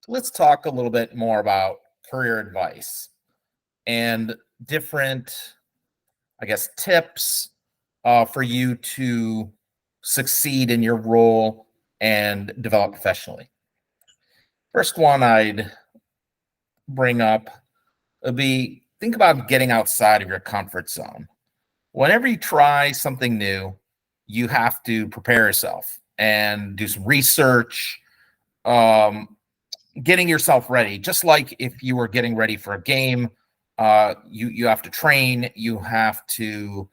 let's talk a little bit more about career advice and different, I guess, tips for you to succeed in your role and develop professionally. First one I'd bring up would be think about getting outside of your comfort zone. Whenever you try something new, you have to prepare yourself and do some research, um, getting yourself ready. Just like if you were getting ready for a game, you have to train, you have to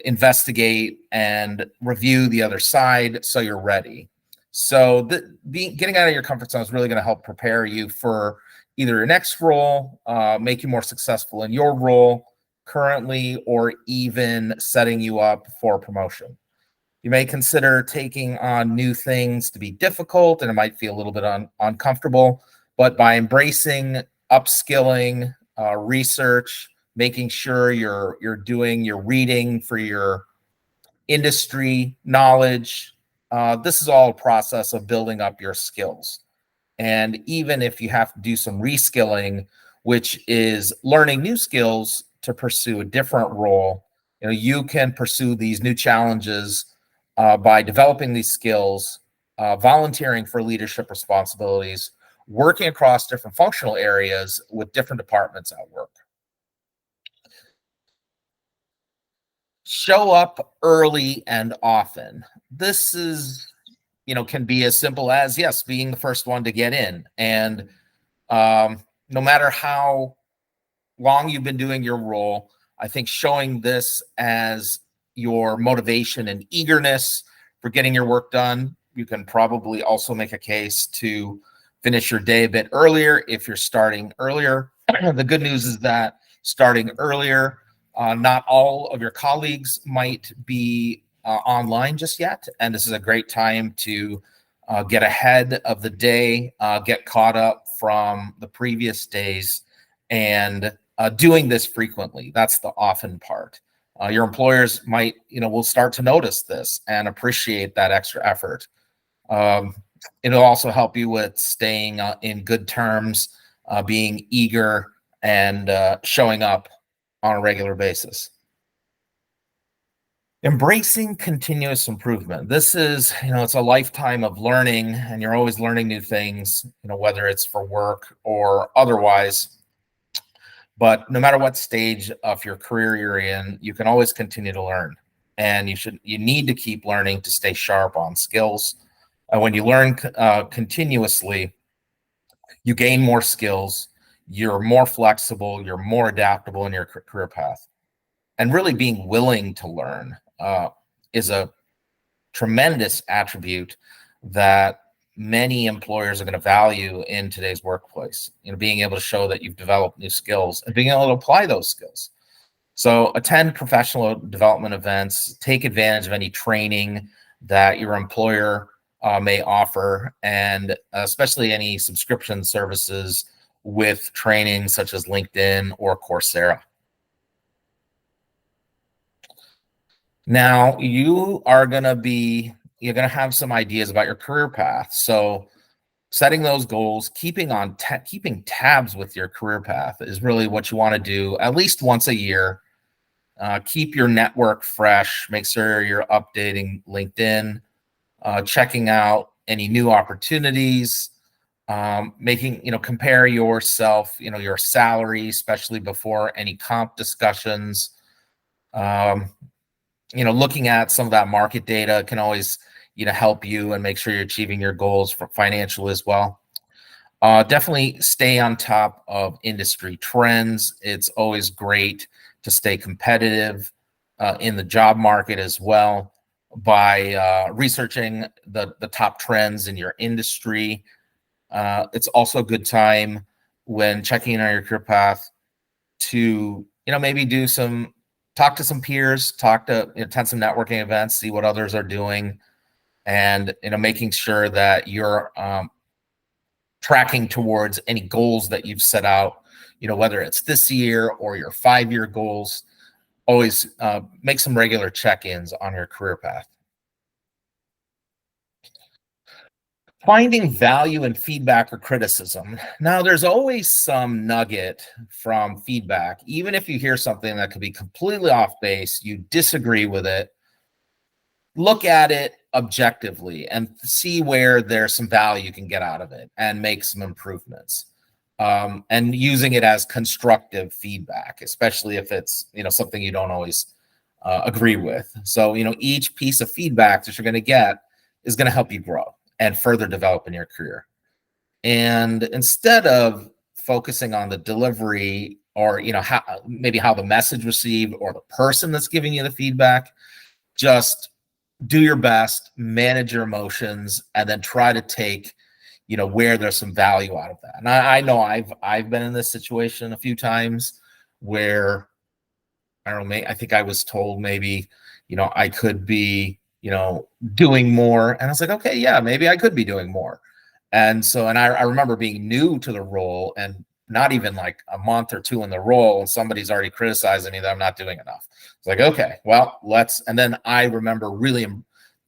investigate and review the other side so you're ready. So getting out of your comfort zone is really going to help prepare you for either your next role, make you more successful in your role currently, or even setting you up for promotion. You may consider taking on new things to be difficult and it might feel a little bit uncomfortable, but by embracing upskilling, research, making sure you're doing your reading for your industry knowledge, this is all a process of building up your skills. And even if you have to do some reskilling, which is learning new skills to pursue a different role, you can pursue these new challenges by developing these skills, volunteering for leadership responsibilities, working across different functional areas with different departments at work. Show up early and often. This is, can be as simple as, yes, being the first one to get in. And no matter how long you've been doing your role, I think showing this as your motivation and eagerness for getting your work done, you can probably also make a case to finish your day a bit earlier if you're starting earlier. The good news is that starting earlier, not all of your colleagues might be online just yet, and this is a great time to get ahead of the day, get caught up from the previous days, and doing this frequently. That's the often part. Your employers might, will start to notice this and appreciate that extra effort. It'll also help you with staying in good terms, being eager, and showing up on a regular basis. Embracing continuous improvement. This is, it's a lifetime of learning, and you're always learning new things, whether it's for work or otherwise. But no matter what stage of your career you're in, you can always continue to learn, and you need to keep learning to stay sharp on skills. And when you learn continuously, you gain more skills, you're more flexible, you're more adaptable in your career path. And really being willing to learn is a tremendous attribute that many employers are going to value in today's workplace. Being able to show that you've developed new skills and being able to apply those skills. So attend professional development events, take advantage of any training that your employer may offer, and especially any subscription services with training such as LinkedIn or Coursera. Now, you're going to have some ideas about your career path. So setting those goals, keeping tabs with your career path is really what you want to do at least once a year. Keep your network fresh, make sure you're updating LinkedIn, checking out any new opportunities, compare yourself, your salary, especially before any comp discussions. Looking at some of that market data can always, help you and make sure you're achieving your goals for financial as well. Definitely stay on top of industry trends. It's always great to stay competitive in the job market as well by researching the top trends in your industry. It's also a good time when checking on your career path to, maybe talk to some peers, attend some networking events, see what others are doing, and making sure that you're tracking towards any goals that you've set out, whether it's this year or your 5-year goals. Always make some regular check-ins on your career path. Finding value in feedback or criticism. Now, there's always some nugget from feedback, even if you hear something that could be completely off base, you disagree with it, look at it objectively and see where there's some value you can get out of it and make some improvements. And using it as constructive feedback, especially if it's something you don't always agree with. So each piece of feedback that you're going to get is going to help you grow and further develop in your career. And instead of focusing on the delivery or how the message received or the person that's giving you the feedback, just do your best, manage your emotions, and then try to take where there's some value out of that. And I know I've been in this situation a few times where I don't know, I think I was told maybe I could be doing more, and I was like, okay, yeah, maybe I could be doing more. And so, and I remember being new to the role and not even like a month or two in the role, and somebody's already criticizing me that I'm not doing enough. It's like, okay, well, and then I remember really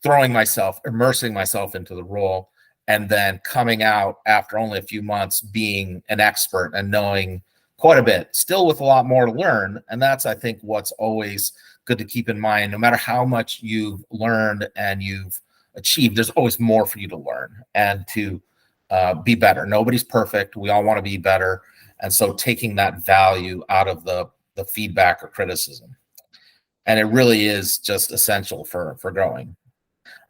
immersing myself into the role, and then coming out after only a few months being an expert and knowing quite a bit, still with a lot more to learn. And that's, I think, what's always good to keep in mind. No matter how much you've learned and you've achieved, there's always more for you to learn and to be better. Nobody's perfect. We all want to be better. And so taking that value out of the feedback or criticism. And it really is just essential for growing.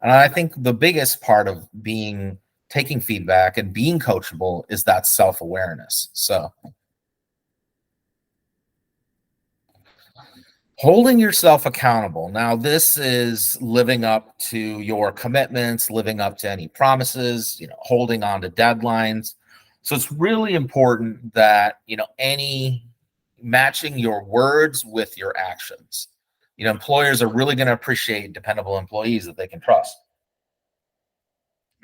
And I think the biggest part of taking feedback and being coachable is that self-awareness. So holding yourself accountable. Now, this is living up to your commitments, living up to any promises, holding on to deadlines. So it's really important that, matching your words with your actions. Employers are really going to appreciate dependable employees that they can trust.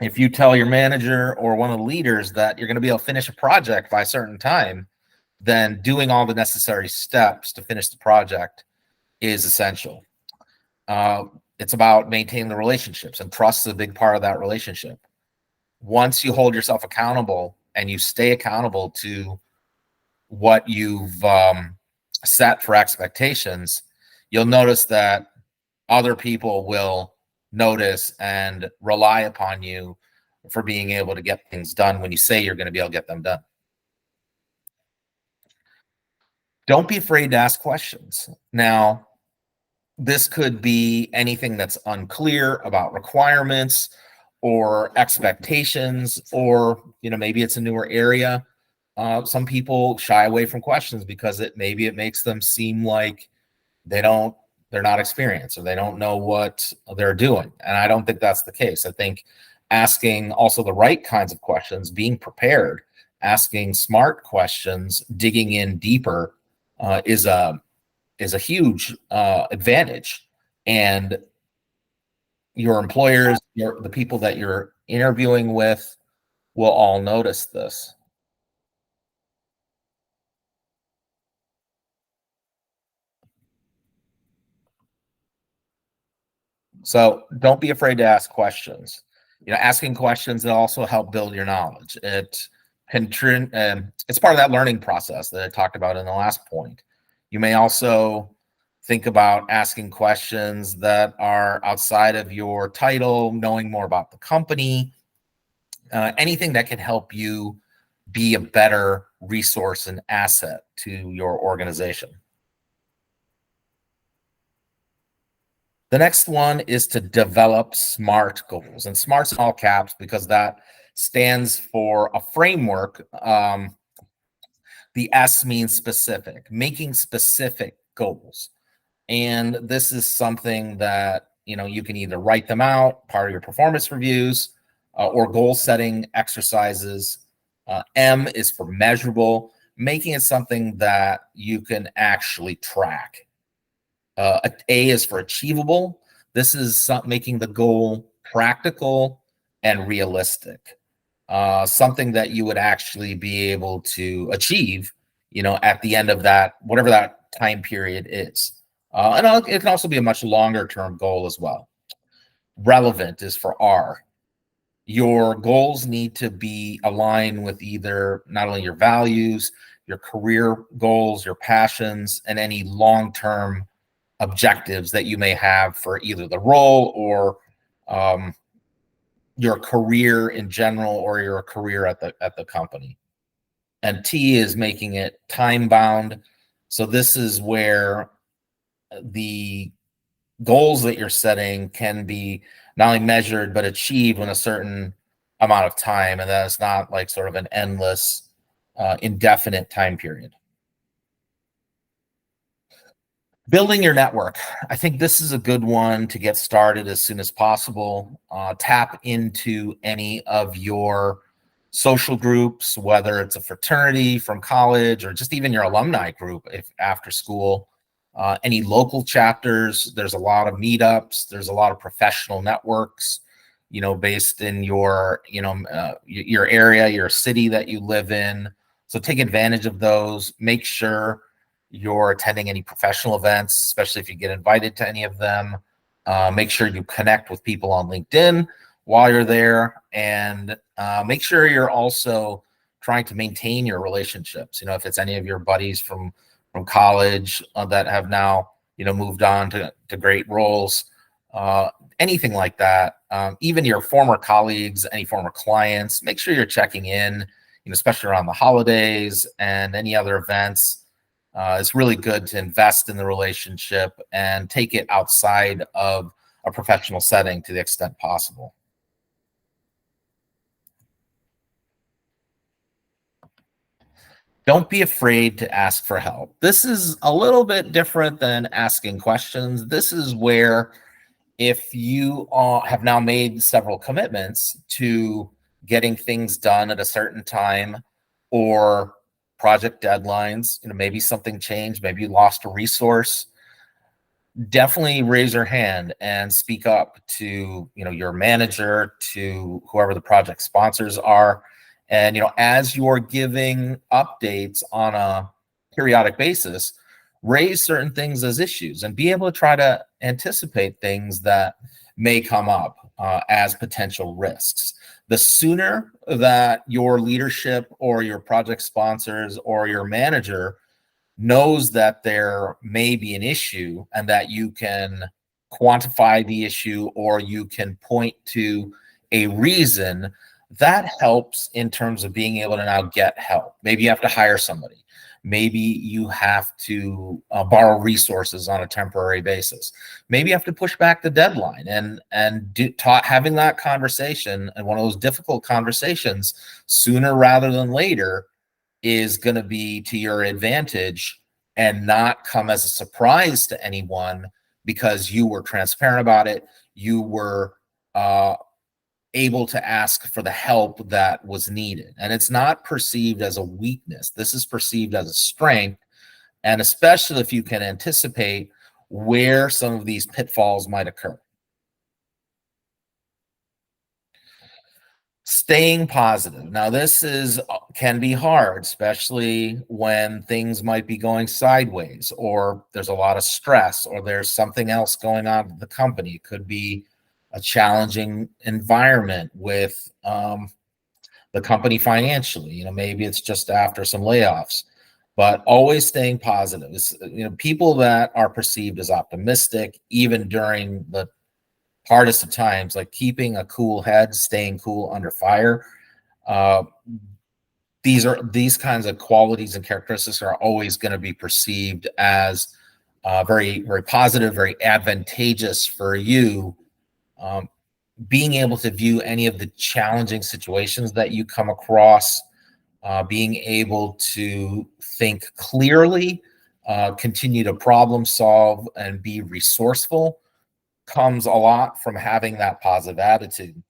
If you tell your manager or one of the leaders that you're going to be able to finish a project by a certain time, then doing all the necessary steps to finish the project is essential. It's about maintaining the relationships, and trust is a big part of that relationship. Once you hold yourself accountable and you stay accountable to what you've set for expectations, you'll notice that other people will notice and rely upon you for being able to get things done when you say you're going to be able to get them done. Don't be afraid to ask questions. Now, this could be anything that's unclear about requirements or expectations, or maybe it's a newer area. Some people shy away from questions because maybe it makes them seem like they're not experienced or they don't know what they're doing. And I don't think that's the case. I think asking also the right kinds of questions, being prepared, asking smart questions, digging in deeper is a huge advantage. And your employers, the people that you're interviewing with will all notice this. So don't be afraid to ask questions. Asking questions that also help build your knowledge. It's part of that learning process that I talked about in the last point. You may also think about asking questions that are outside of your title, knowing more about the company, anything that can help you be a better resource and asset to your organization. The next one is to develop SMART goals, and SMART's in all caps because that stands for a framework. The S means specific, making specific goals. And this is something that, you can either write them out, part of your performance reviews, or goal setting exercises. M is for measurable, making it something that you can actually track. A is for achievable. This is making the goal practical and realistic. Something that you would actually be able to achieve, at the end of that, whatever that time period is. And it can also be a much longer term goal as well. Relevant is for R. Your goals need to be aligned with either not only your values, your career goals, your passions, and any long-term objectives that you may have for either the role or um, your career in general, or your career at the company. And T is making it time bound. So this is where the goals that you're setting can be not only measured but achieved in a certain amount of time, and that it's not like sort of an endless, indefinite time period. Building your network. I think this is a good one to get started as soon as possible. Tap into any of your social groups, whether it's a fraternity from college or just even your alumni group if after school. Any local chapters, there's a lot of meetups, there's a lot of professional networks, based in your, your area, your city that you live in. So take advantage of those. Make sure you're attending any professional events, especially if you get invited to any of them. Make sure you connect with people on LinkedIn while you're there, and make sure you're also trying to maintain your relationships. If it's any of your buddies from college that have now moved on to great roles, anything like that. Even your former colleagues, any former clients, make sure you're checking in, especially around the holidays and any other events. It's really good to invest in the relationship and take it outside of a professional setting to the extent possible. Don't be afraid to ask for help. This is a little bit different than asking questions. This is where, if you have now made several commitments to getting things done at a certain time, or project deadlines, maybe something changed, maybe you lost a resource, definitely raise your hand and speak up to your manager, to whoever the project sponsors are. And as you're giving updates on a periodic basis, raise certain things as issues and be able to try to anticipate things that may come up as potential risks. The sooner that your leadership or your project sponsors or your manager knows that there may be an issue and that you can quantify the issue, or you can point to a reason, that helps in terms of being able to now get help. Maybe you have to hire somebody. Maybe you have to borrow resources on a temporary basis. Maybe you have to push back the deadline, and having that conversation, and one of those difficult conversations sooner rather than later, is going to be to your advantage and not come as a surprise to anyone, because you were transparent about it. You were able to ask for the help that was needed. And it's not perceived as a weakness. This is perceived as a strength. And especially if you can anticipate where some of these pitfalls might occur. Staying positive. Now, this can be hard, especially when things might be going sideways, or there's a lot of stress, or there's something else going on at the company. It could be a challenging environment with the company financially. Maybe it's just after some layoffs, but always staying positive. It's, people that are perceived as optimistic, even during the hardest of times, like keeping a cool head, staying cool under fire. These kinds of qualities and characteristics are always going to be perceived as very, very positive, very advantageous for you. Being able to view any of the challenging situations that you come across, being able to think clearly, continue to problem solve, and be resourceful, comes a lot from having that positive attitude.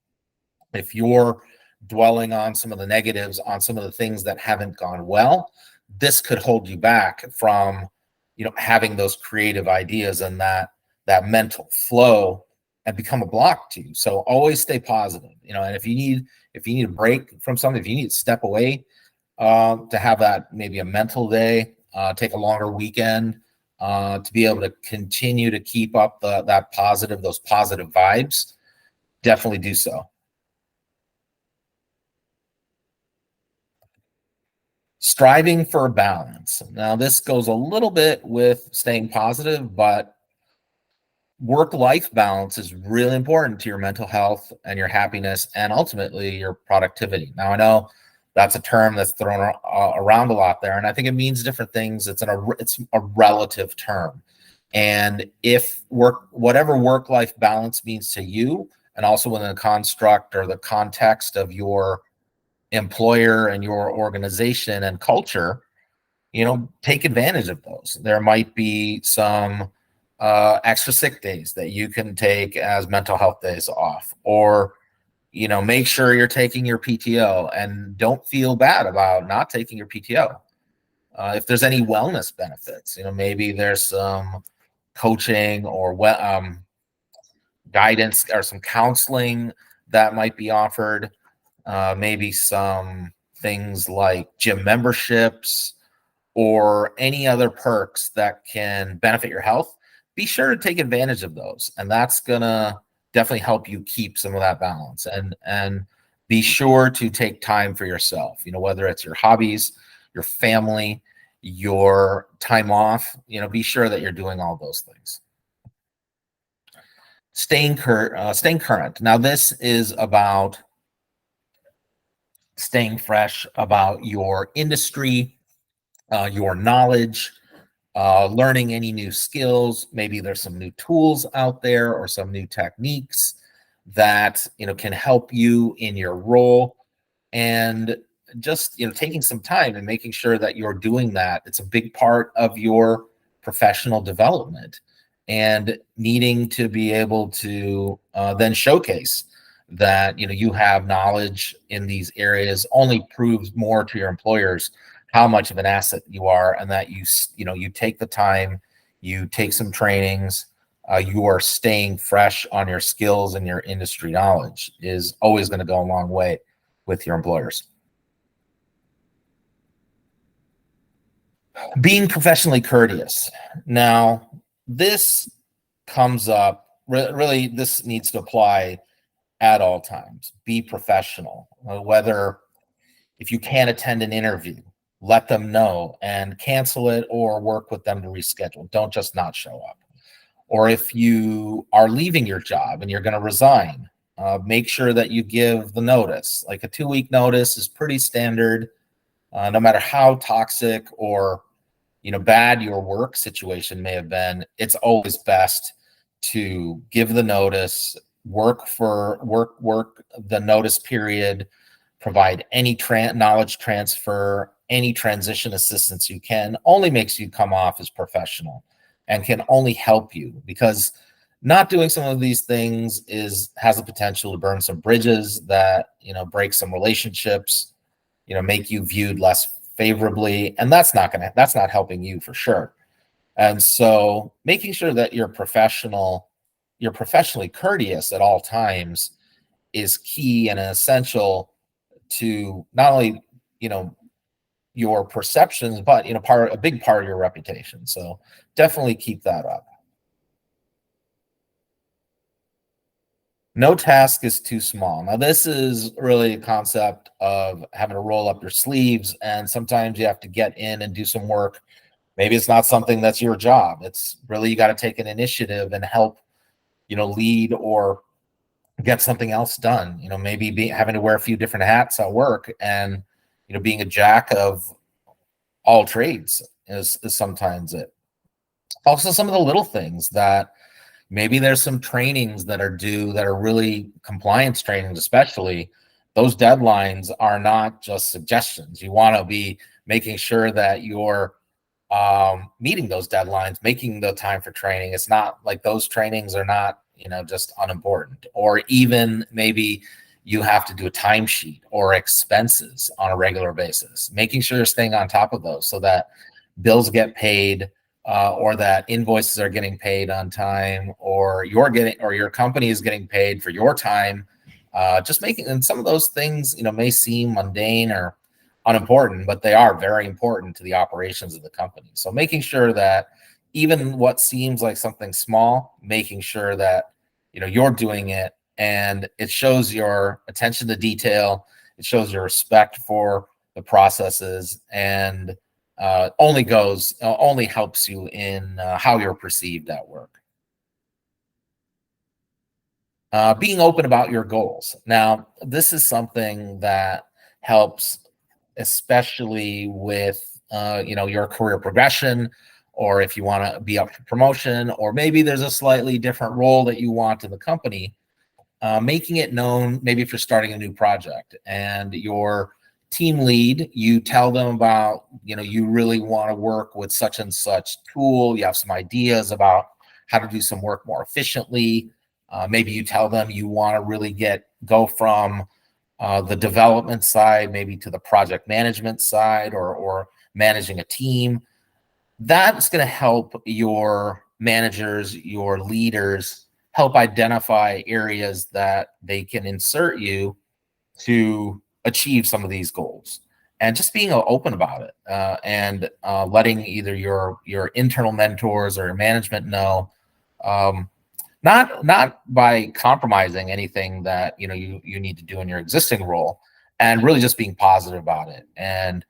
If you're dwelling on some of the negatives, on some of the things that haven't gone well, this could hold you back from, having those creative ideas and that mental flow, and become a block to you. So always stay positive, and if you need a break from something, if you need to step away, to have that, maybe a mental day, take a longer weekend, to be able to continue to keep up those positive vibes, definitely do so. Striving for a balance. Now, this goes a little bit with staying positive, but work-life balance is really important to your mental health and your happiness and ultimately your productivity. Now, I know that's a term that's thrown around a lot there, and I think it means different things. It's a relative term. And if whatever work-life balance means to you, and also within the construct or the context of your employer and your organization and culture, take advantage of those. There might be some extra sick days that you can take as mental health days off, or make sure you're taking your PTO and don't feel bad about not taking your PTO. If there's any wellness benefits, maybe there's some coaching or guidance or some counseling that might be offered. Maybe some things like gym memberships or any other perks that can benefit your health. Be sure to take advantage of those, and that's gonna definitely help you keep some of that balance. And be sure to take time for yourself. Whether it's your hobbies, your family, your time off. Be sure that you're doing all those things. Staying current. Now, this is about staying fresh about your industry, your knowledge, learning any new skills. Maybe there's some new tools out there or some new techniques that can help you in your role, and just taking some time and making sure that you're doing that. It's a big part of your professional development, and needing to be able to then showcase that you have knowledge in these areas only proves more to your employers how much of an asset you are, and that you take the time, you take some trainings, you are staying fresh on your skills, and your industry knowledge is always going to go a long way with your employers. Being professionally courteous. Now, this comes up, really, this needs to apply at all times. Be professional. Whether if you can't attend an interview, let them know and cancel it, or work with them to reschedule. Don't just not show up. Or if you are leaving your job and you're going to resign, make sure that you give the notice. Like a 2-week notice is pretty standard. No matter how toxic or bad your work situation may have been, it's always best to give the notice, work the notice period, provide any knowledge transfer, any transition assistance you can. Only makes you come off as professional and can only help you, because not doing some of these things has the potential to burn some bridges, that break some relationships, make you viewed less favorably, and that's not helping you for sure. And so making sure that you're professionally courteous at all times is key and essential to not only your perceptions, but a big part of your reputation. So definitely keep that up. No task is too small. Now, this is really a concept of having to roll up your sleeves, and sometimes you have to get in and do some work. Maybe it's not something that's your job. It's really, you got to take an initiative and help lead or get something else done. Maybe having to wear a few different hats at work, and being a jack of all trades is sometimes it. Also, some of the little things that maybe there's some trainings that are due that are really compliance trainings, especially. Those deadlines are not just suggestions. You want to be making sure that you're meeting those deadlines, making the time for training. It's not like those trainings are not just unimportant. Or even maybe you have to do a timesheet or expenses on a regular basis, making sure you're staying on top of those so that bills get paid, or that invoices are getting paid on time, or your company is getting paid for your time. And some of those things may seem mundane or unimportant, but they are very important to the operations of the company. So making sure that even what seems like something small, making sure that you're doing it, and it shows your attention to detail. It shows your respect for the processes, and only helps you in how you're perceived at work. Being open about your goals. Now, this is something that helps, especially with your career progression, or if you want to be up for promotion, or maybe there's a slightly different role that you want in the company. Making it known, maybe if you're starting a new project and your team lead, you tell them about, you really want to work with such and such tool. You have some ideas about how to do some work more efficiently. Maybe you tell them you want to really go from the development side, maybe to the project management side, or managing a team. That's going to help your managers, your leaders, help identify areas that they can insert you to achieve some of these goals. And just being open about it, and letting either your internal mentors or your management know, not by compromising anything that you need to do in your existing role, and really just being positive about it, and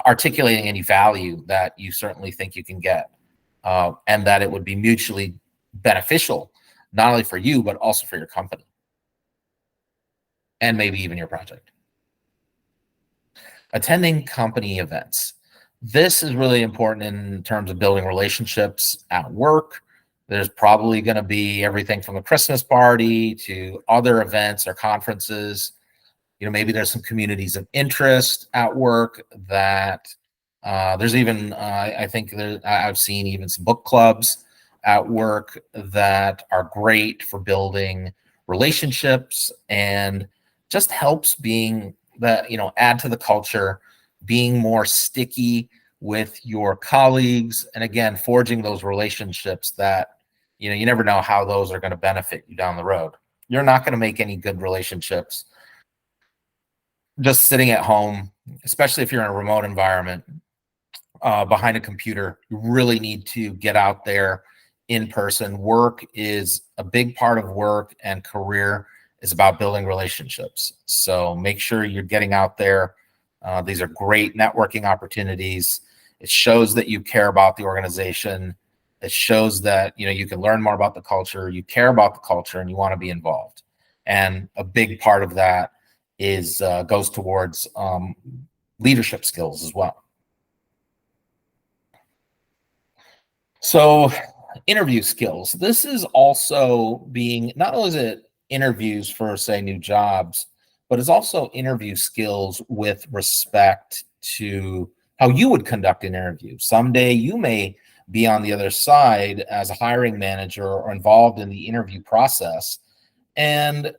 articulating any value that you certainly think you can get, and that it would be mutually beneficial, not only for you but also for your company and maybe even your project. Attending company events. This is really important in terms of building relationships at work. There's probably going to be everything from a Christmas party to other events or conferences. Maybe there's some communities of interest at work that there's even, I think I've seen even some book clubs at work that are great for building relationships, and just helps being that, add to the culture, being more sticky with your colleagues, and again, forging those relationships that, you never know how those are going to benefit you down the road. You're not going to make any good relationships just sitting at home, especially if you're in a remote environment, behind a computer. You really need to get out there in person. Work is a big part of work, and career is about building relationships. So make sure you're getting out there. These are great networking opportunities. It shows that you care about the organization. It shows that you can learn more about the culture, you care about the culture, and you want to be involved. And a big part of that is goes towards leadership skills as well. So interview skills. This is also being, not only is it interviews for, say, new jobs, but it's also interview skills with respect to how you would conduct an interview. Someday you may be on the other side as a hiring manager or involved in the interview process. And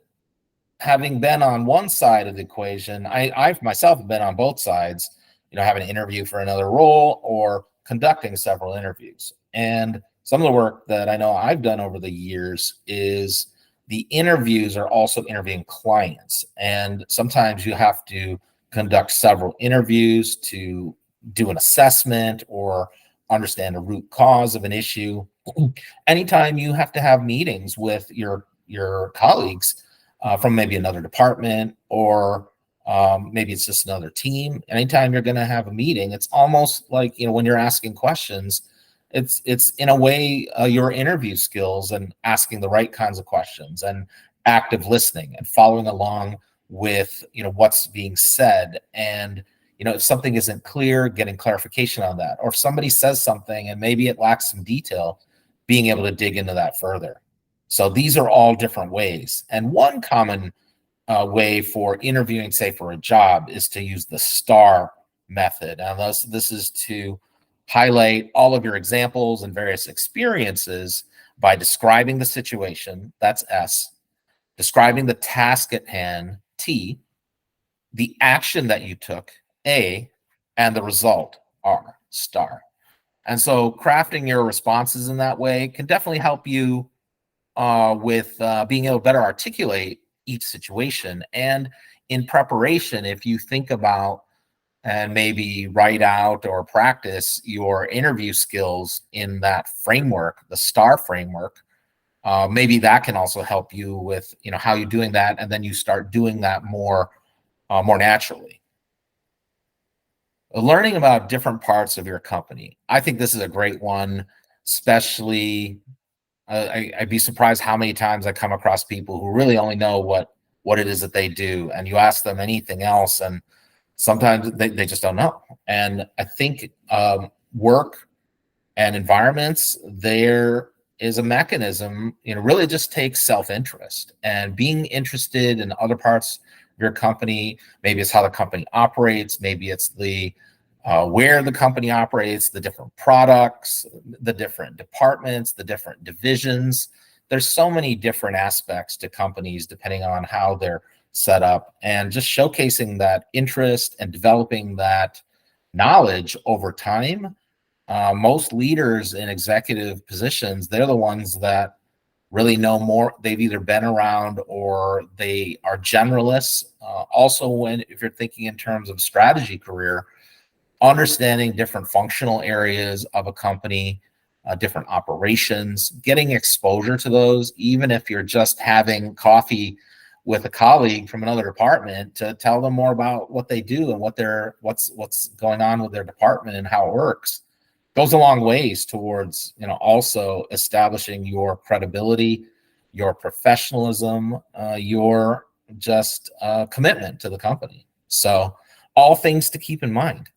having been on one side of the equation, I've myself been on both sides, having an interview for another role or conducting several interviews. And some of the work that I know I've done over the years is the interviews are also interviewing clients. And sometimes you have to conduct several interviews to do an assessment or understand a root cause of an issue. Anytime you have to have meetings with your colleagues from maybe another department, or maybe it's just another team. Anytime you're going to have a meeting, it's almost like, when you're asking questions, it's in a way your interview skills and asking the right kinds of questions and active listening and following along with, what's being said. And, if something isn't clear, getting clarification on that, or if somebody says something and maybe it lacks some detail, being able to dig into that further. So these are all different ways. And one common way for interviewing, say, for a job, is to use the STAR method. And this is to highlight all of your examples and various experiences by describing the situation, that's S, describing the task at hand, T, the action that you took, A, and the result, R, star. And so crafting your responses in that way can definitely help you with being able to better articulate each situation. And in preparation, if you think about and maybe write out or practice your interview skills in that framework, the STAR framework, maybe that can also help you with, how you're doing that. And then you start doing that more naturally. Learning about different parts of your company. I think this is a great one, especially I'd be surprised how many times I come across people who really only know what it is that they do, and you ask them anything else, and sometimes they just don't know. And I think work and environments, there is a mechanism, really just takes self-interest and being interested in other parts of your company. Maybe it's how the company operates, maybe it's the where the company operates, the different products, the different departments, the different divisions. There's so many different aspects to companies depending on how they're set up, and just showcasing that interest and developing that knowledge over time. Most leaders in executive positions, they're the ones that really know more. They've either been around or they are generalists. Also, if you're thinking in terms of strategy career, understanding different functional areas of a company, different operations, getting exposure to those, even if you're just having coffee with a colleague from another department to tell them more about what they do and what's going on with their department and how it works, goes a long ways towards also establishing your credibility, your professionalism, your just commitment to the company. So all things to keep in mind.